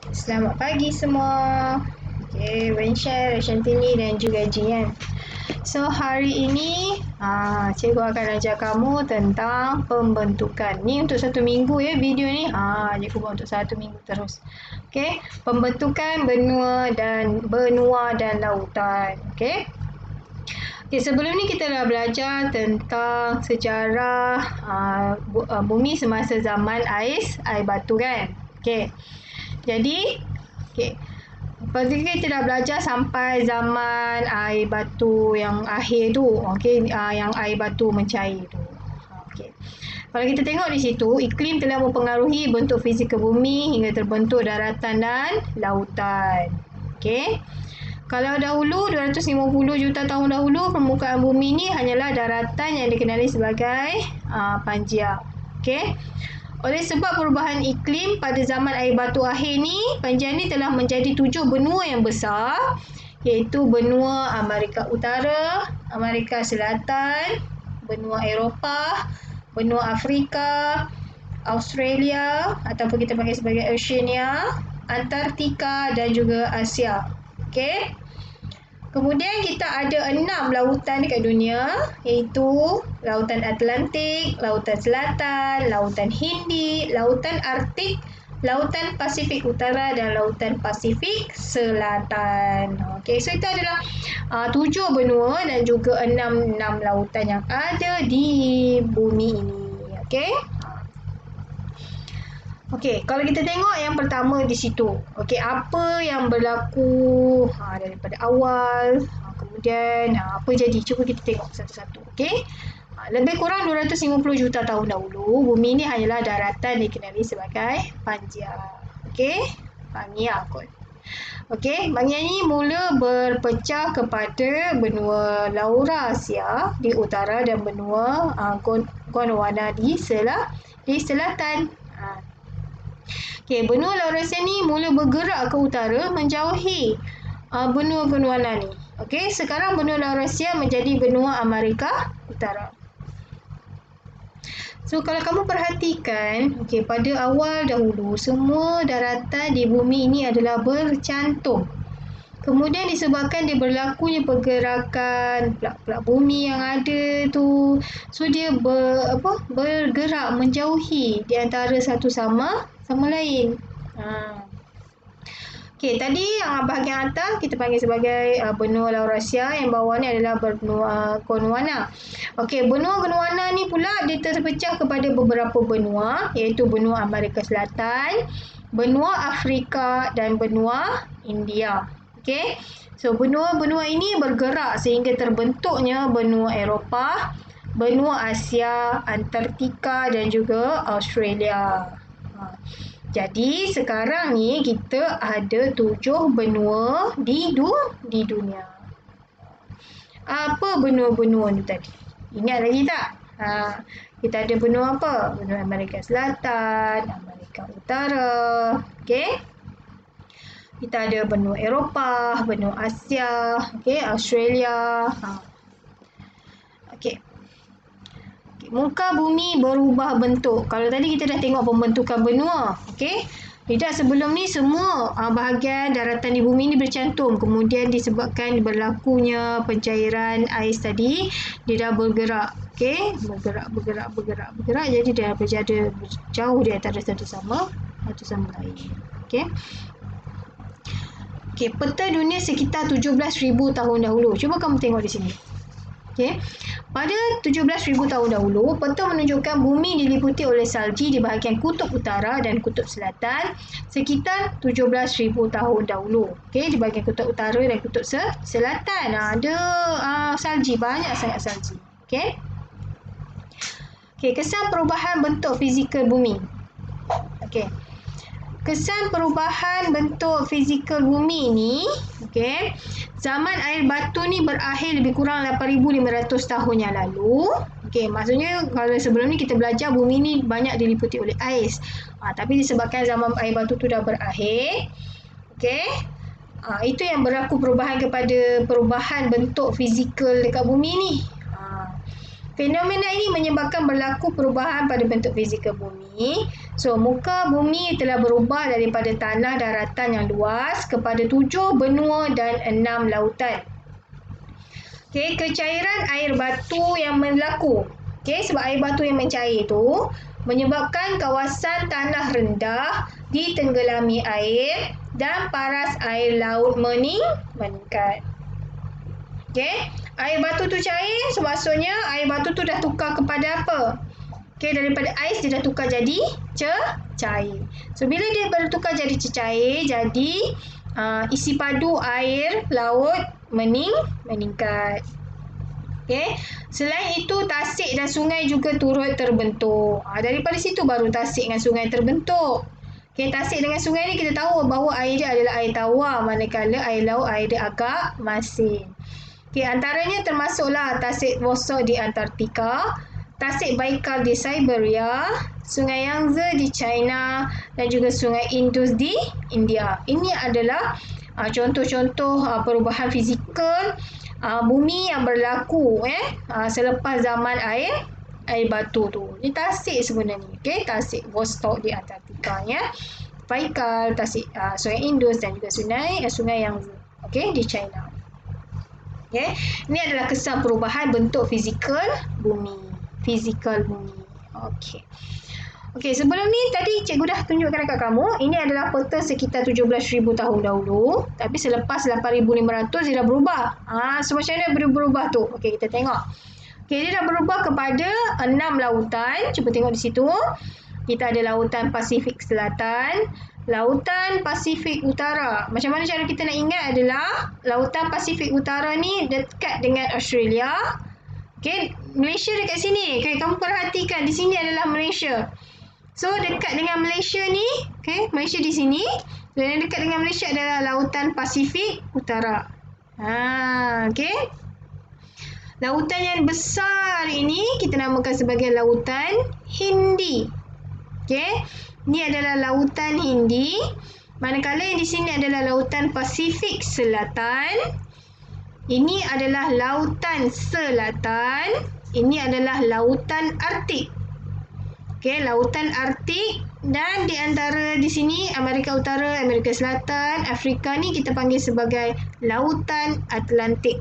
Selamat pagi semua. Okay, Wenshai, Shantini dan juga Jian. So, hari ini cikgu akan ajar kamu tentang pembentukan. Ni untuk 1 minggu ya video ni. Cikgu buat untuk 1 minggu terus. Okay, pembentukan benua dan lautan. Okay. Okay, sebelum ni kita dah belajar tentang sejarah bumi semasa zaman ais air batu kan. Okay. Jadi, okay. Lepas tu kita dah belajar sampai zaman air batu yang akhir tu. Okay, yang air batu mencair tu. Okay. Kalau kita tengok di situ, iklim telah mempengaruhi bentuk fizikal bumi hingga terbentuk daratan dan lautan. Okay. Kalau dahulu 250 juta tahun dahulu, permukaan bumi ni hanyalah daratan yang dikenali sebagai Panjia. Okay. Oleh sebab perubahan iklim pada zaman air batu akhir ni, Panjia ni telah menjadi 7 benua yang besar, iaitu benua Amerika Utara, Amerika Selatan, benua Eropah, benua Afrika, Australia ataupun kita panggil sebagai Oceania, Antartika dan juga Asia. Okey. Kemudian kita ada 6 lautan dekat dunia, iaitu Lautan Atlantik, Lautan Selatan, Lautan Hindi, Lautan Arktik, Lautan Pasifik Utara dan Lautan Pasifik Selatan. Okey, so itu adalah 7 benua dan juga 6 lautan yang ada di bumi ini. Okey. Okey, kalau kita tengok yang pertama di situ. Okey, apa yang berlaku daripada awal, kemudian apa jadi. Cuba kita tengok satu-satu. Okey. Lebih kurang 250 juta tahun dahulu, bumi ini hanyalah daratan dikenali sebagai Panjia. Okey, Pangia kot. Okey, Pangia ini mula berpecah kepada benua Laurasia di utara dan benua Gondwana di selatan. Okay, benua Laurasia ni mula bergerak ke utara menjauhi benua Gondwana ni. Okey, sekarang benua Laurasia menjadi benua Amerika Utara. So, kalau kamu perhatikan, okey, pada awal dahulu semua daratan di bumi ini adalah bercantum. Kemudian disebabkan dia berlakunya pergerakan plak-plak bumi yang ada tu, so dia bergerak menjauhi di antara satu sama lain. Okey, tadi yang bahagian atas kita panggil sebagai benua Laurasia, yang bawah ni adalah benua Gondwana. Okey, benua Gondwana ni pula dia terpecah kepada beberapa benua, iaitu benua Amerika Selatan, benua Afrika dan benua India. Okey. So, benua-benua ini bergerak sehingga terbentuknya benua Eropah, benua Asia, Antartika dan juga Australia. Jadi, sekarang ni kita ada 7 benua di dunia. Apa benua-benua ni tadi? Ingat lagi tak? Kita ada benua apa? Benua Amerika Selatan, Amerika Utara. Okey. Kita ada benua Eropah, benua Asia, okey, Australia. Okey. Muka bumi berubah bentuk. Kalau tadi kita dah tengok pembentukan benua, okey. Tidak, sebelum ni semua bahagian daratan di bumi ni bercantum. Kemudian disebabkan berlakunya pencairan ais tadi, dia dah bergerak. Okey, bergerak. Jadi dia berjaya jauh di antara satu sama lain. Okey. Okey, peta dunia sekitar 17,000 tahun dahulu. Cuba kamu tengok di sini. Okey. Pada 17,000 tahun dahulu, peta menunjukkan bumi diliputi oleh salji di bahagian kutub utara dan kutub selatan sekitar 17,000 tahun dahulu. Okey, di bahagian kutub utara dan kutub selatan ada salji, banyak sangat salji. Okey. Okey, kesan perubahan bentuk fizikal bumi. Okey. Kesan perubahan bentuk fizikal bumi ni, okey, zaman air batu ni berakhir lebih kurang 8,500 tahun yang lalu. Okey, maksudnya kalau sebelum ni kita belajar bumi ni banyak diliputi oleh ais. Tapi disebabkan zaman air batu tu dah berakhir, okey, itu yang berlaku perubahan kepada perubahan bentuk fizikal dekat bumi ni. Fenomena ini menyebabkan berlaku perubahan pada bentuk fizikal bumi. So, muka bumi telah berubah daripada tanah daratan yang luas kepada 7 benua dan 6 lautan. Okey, kecairan air batu yang berlaku. Okey, sebab air batu yang mencair itu menyebabkan kawasan tanah rendah ditenggelami air dan paras air laut meningkat. Okey, air batu tu cair, so maksudnya air batu tu dah tukar kepada apa? Okey, daripada ais dia dah tukar jadi cair. So bila dia bertukar jadi cair, jadi isi padu air laut meningkat. Okey, selain itu tasik dan sungai juga turut terbentuk. Daripada situ baru tasik dengan sungai terbentuk. Okey, tasik dengan sungai ni kita tahu bahawa air dia adalah air tawar, manakala air laut air dia agak masin. Okey, antaranya termasuklah tasik Vostok di Antartika, tasik Baikal di Siberia, sungai Yangtze di China dan juga sungai Indus di India. Ini adalah contoh-contoh perubahan fizikal bumi yang berlaku selepas zaman air batu tu. Ini tasik sebenarnya. Okey, tasik Vostok di Antartika ya. Baikal, tasik sungai Indus dan juga sungai Yangtze. Okey, di China. Okay. Ini adalah kesan perubahan bentuk fizikal bumi. Okey. Okey, sebelum ni tadi cikgu dah tunjukkan dekat kamu, ini adalah peta sekitar 17,000 tahun dahulu, tapi selepas 8,500 dia dah berubah. So macam mana berubah tu? Okey, kita tengok. Okey, dia dah berubah kepada 6 lautan. Cuba tengok di situ. Kita ada lautan Pasifik Selatan, lautan Pasifik Utara. Macam mana cara kita nak ingat adalah lautan Pasifik Utara ni dekat dengan Australia. Okey, Malaysia dekat sini. Okey, kamu perhatikan di sini adalah Malaysia. So dekat dengan Malaysia ni, okey, Malaysia di sini. So yang dekat dengan Malaysia adalah lautan Pasifik Utara. Okey. Lautan yang besar ini kita namakan sebagai lautan Hindi. Okey. Ini adalah lautan Hindi. Manakala yang di sini adalah lautan Pasifik Selatan. Ini adalah lautan Selatan. Ini adalah lautan Arktik. Okey, lautan Arktik, dan di antara di sini Amerika Utara, Amerika Selatan, Afrika ni kita panggil sebagai lautan Atlantik.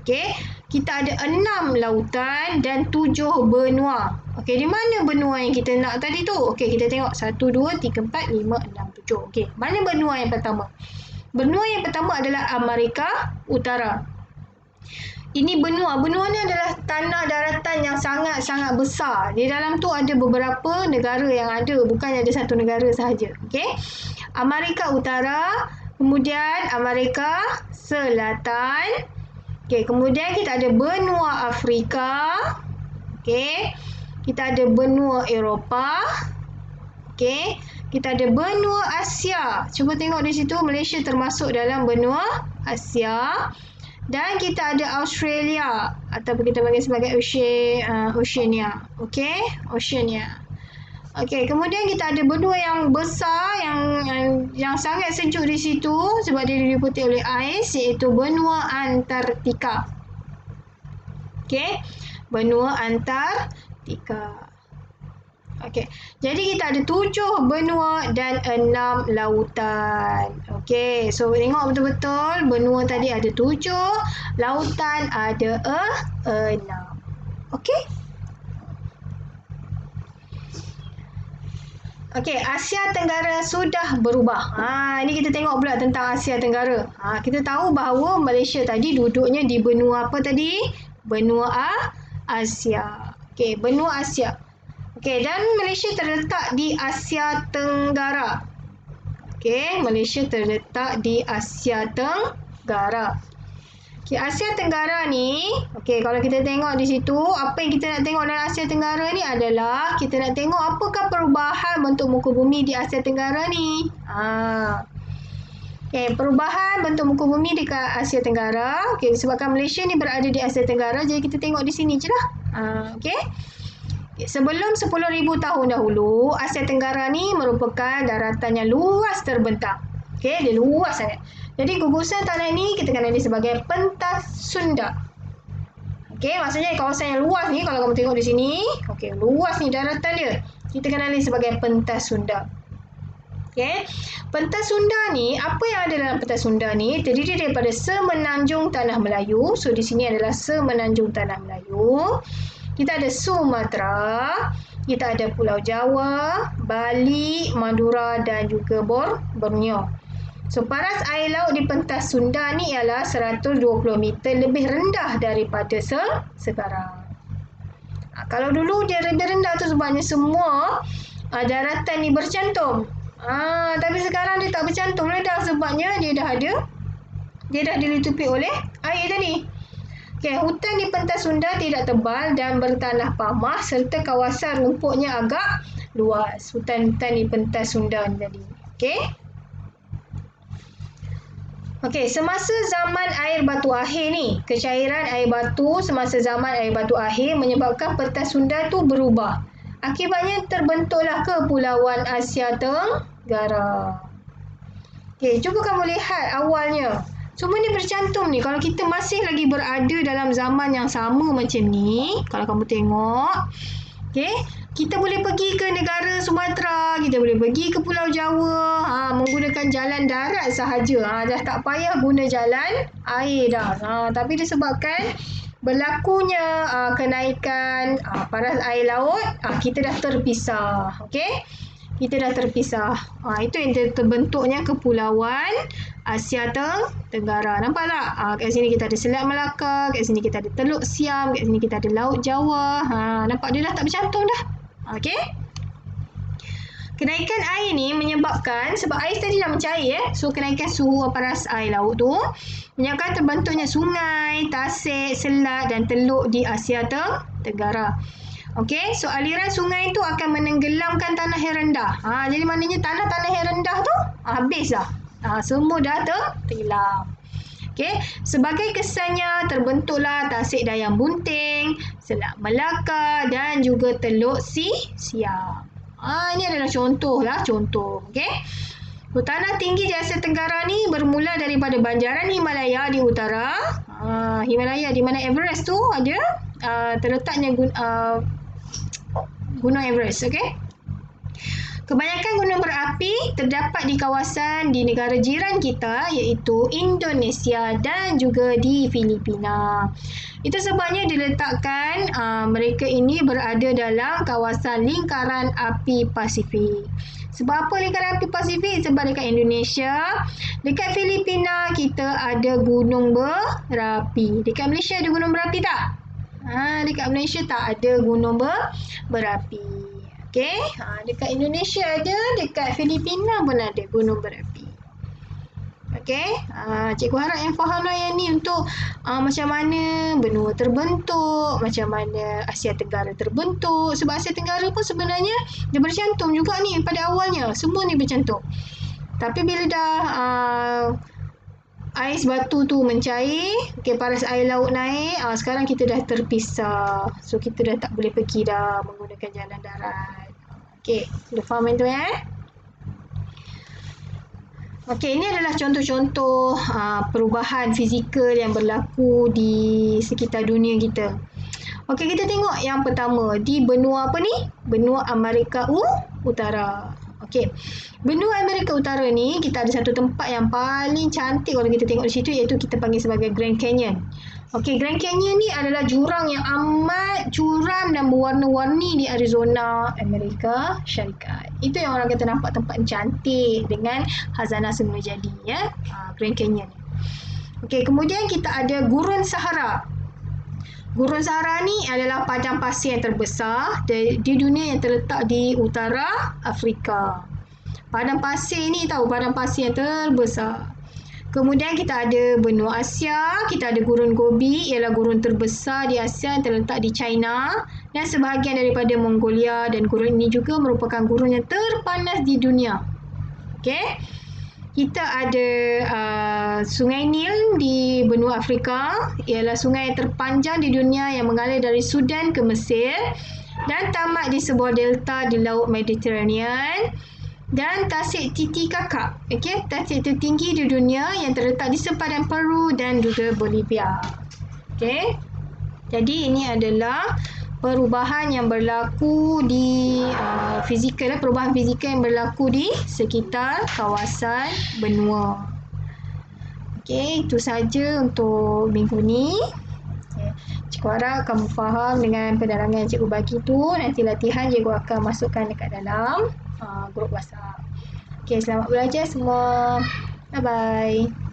Okey, kita ada 6 lautan dan 7 benua. Okey, di mana benua yang kita nak tadi tu? Okey, kita tengok 1, 2, 3, 4, 5, 6, 7. Okey, mana benua yang pertama? Benua yang pertama adalah Amerika Utara. Ini benua. Benua ni adalah tanah daratan yang sangat-sangat besar. Di dalam tu ada beberapa negara yang ada. Bukan ada satu negara sahaja. Okey, Amerika Utara, kemudian Amerika Selatan. Okey, kemudian kita ada benua Afrika. Okey, kita ada benua Eropah. Okey, kita ada benua Asia. Cuba tengok di situ, Malaysia termasuk dalam benua Asia. Dan kita ada Australia, ataupun kita panggil sebagai Oceania. Okey, Oceania. Okey, kemudian kita ada benua yang besar yang sangat sejuk di situ sebab dia diliputi oleh ais, iaitu benua Antartika. Okey, benua Antartika. Okey, jadi kita ada 7 benua dan 6 lautan. Okey, so tengok betul-betul benua tadi ada 7, lautan ada 6. Okey. Okey, Asia Tenggara sudah berubah. Ini kita tengok pula tentang Asia Tenggara. Kita tahu bahawa Malaysia tadi duduknya di benua apa tadi? Benua Asia. Okey, benua Asia. Okey, dan Malaysia terletak di Asia Tenggara. Okey, Malaysia terletak di Asia Tenggara. Okey, Asia Tenggara ni, okey, kalau kita tengok di situ, apa yang kita nak tengok dalam Asia Tenggara ni adalah kita nak tengok apakah perubahan bentuk muka bumi di Asia Tenggara ni. Okey, perubahan bentuk muka bumi dekat Asia Tenggara. Okey, disebabkan Malaysia ni berada di Asia Tenggara, jadi kita tengok di sini je lah. Okey. Sebelum 10,000 tahun dahulu, Asia Tenggara ni merupakan daratan yang luas terbentang. Okey, dia luas sangat. Jadi gugusan tanah ni kita kenali sebagai pentas Sunda. Okey, maksudnya kawasan yang luas ni, kalau kamu tengok di sini, okey, luas ni daratan dia. Kita kenali sebagai pentas Sunda. Okey. Pentas Sunda ni, apa yang ada dalam pentas Sunda ni terdiri daripada semenanjung tanah Melayu. So di sini adalah semenanjung tanah Melayu. Kita ada Sumatera, kita ada Pulau Jawa, Bali, Madura dan juga Borneo. So, paras air laut di pentas Sunda ni ialah 120 meter lebih rendah daripada sekarang. Kalau dulu dia lebih rendah tu sebabnya semua daratan ni bercantum. Tapi sekarang dia tak bercantum dah sebabnya dia dah dilitupi oleh air tadi. Okay, hutan di pentas Sunda tidak tebal dan bertanah pamah serta kawasan rumputnya agak luas. Hutan-hutan di pentas Sunda ni tadi. Okey, semasa zaman air batu akhir ni, kecairan air batu semasa zaman air batu akhir menyebabkan pentas Sunda tu berubah. Akibatnya terbentuklah Kepulauan Asia Tenggara. Okey, cuba kamu lihat awalnya. Semua ni bercantum ni. Kalau kita masih lagi berada dalam zaman yang sama macam ni, kalau kamu tengok, okey, kita boleh pergi ke negara Sumatera, kita boleh pergi ke Pulau Jawa menggunakan jalan darat sahaja. Dah tak payah guna jalan air dah. Tapi disebabkan berlakunya kenaikan paras air laut, kita dah terpisah. Okey? Kita dah terpisah. Itu yang terbentuknya Kepulauan Asia Tenggara. Nampak tak? Kat sini kita ada Selat Melaka, kat sini kita ada Teluk Siam, kat sini kita ada Laut Jawa. Nampak dia dah tak bercantum dah. Okey? Kenaikan air ni menyebabkan, sebab air tadi dah mencair so kenaikan suhu paras air laut tu menyebabkan terbentuknya sungai, tasik, selat dan teluk di Asia Tenggara. Okey, so aliran sungai tu akan menenggelamkan tanah yang rendah. Jadi maknanya tanah-tanah yang rendah tu habis dah. Semua dah tenggelam. Okey, sebagai kesannya terbentuklah Tasik Dayang Bunting, Selat Melaka dan juga Teluk Siam. Ini adalah contoh. Okey. Tanah tinggi di Asia Tenggara ni bermula daripada banjaran Himalaya di utara. Himalaya di mana Everest tu ada terletaknya Gunung Everest. Okey. Kebanyakan gunung berapi terdapat di kawasan di negara jiran kita iaitu Indonesia dan juga di Filipina. Itu sebabnya diletakkan mereka ini berada dalam kawasan lingkaran api Pasifik. Sebab apa lingkaran api Pasifik? Sebab dekat Indonesia, dekat Filipina kita ada gunung berapi. Dekat Malaysia ada gunung berapi tak? Dekat Malaysia tak ada gunung berapi. Okey, dekat Indonesia ada, dekat Filipina pun ada gunung berapi. Okey, cikgu harap yang fahamlah yang ni untuk macam mana benua terbentuk, macam mana Asia Tenggara terbentuk. Sebab Asia Tenggara pun sebenarnya dia bercantum juga ni pada awalnya. Semua ni bercantum. Tapi bila dah ais batu tu mencair, paras air laut naik, sekarang kita dah terpisah. So kita dah tak boleh pergi dah menggunakan jalan darat. Okey, dah faham yang tu ya? Okey, ini adalah contoh-contoh perubahan fizikal yang berlaku di sekitar dunia kita. Okey, kita tengok yang pertama di benua apa ni? Benua Amerika Utara. Okey. Benua Amerika Utara ni kita ada satu tempat yang paling cantik kalau kita tengok di situ iaitu kita panggil sebagai Grand Canyon. Okey, Grand Canyon ni adalah jurang yang amat curam dan berwarna-warni di Arizona, Amerika Syarikat. Itu yang orang kata nampak tempat cantik dengan khazanah semula jadi ya. Grand Canyon. Okey, kemudian kita ada Gurun Sahara. Gurun Sahara ni adalah padang pasir yang terbesar di dunia yang terletak di utara Afrika. Padang pasir ni padang pasir yang terbesar. Kemudian kita ada benua Asia, kita ada Gurun Gobi, ialah gurun terbesar di Asia yang terletak di China dan sebahagian daripada Mongolia, dan gurun ini juga merupakan gurun yang terpanas di dunia. Okey. Kita ada Sungai Nil di benua Afrika, ialah sungai yang terpanjang di dunia yang mengalir dari Sudan ke Mesir dan tamat di sebuah delta di Laut Mediterranean. Dan Tasik Titicaca, tasik tertinggi di dunia yang terletak di sepadan Peru dan juga Bolivia. Okey. Jadi ini adalah perubahan yang berlaku di perubahan fizikal yang berlaku di sekitar kawasan benua. Okey, itu saja untuk minggu ni. Okay. Cikgu harap kamu faham dengan penerangan yang cikgu bagi tu. Nanti latihan cikgu akan masukkan dekat dalam grup WhatsApp. Okey, selamat belajar semua. Bye-bye.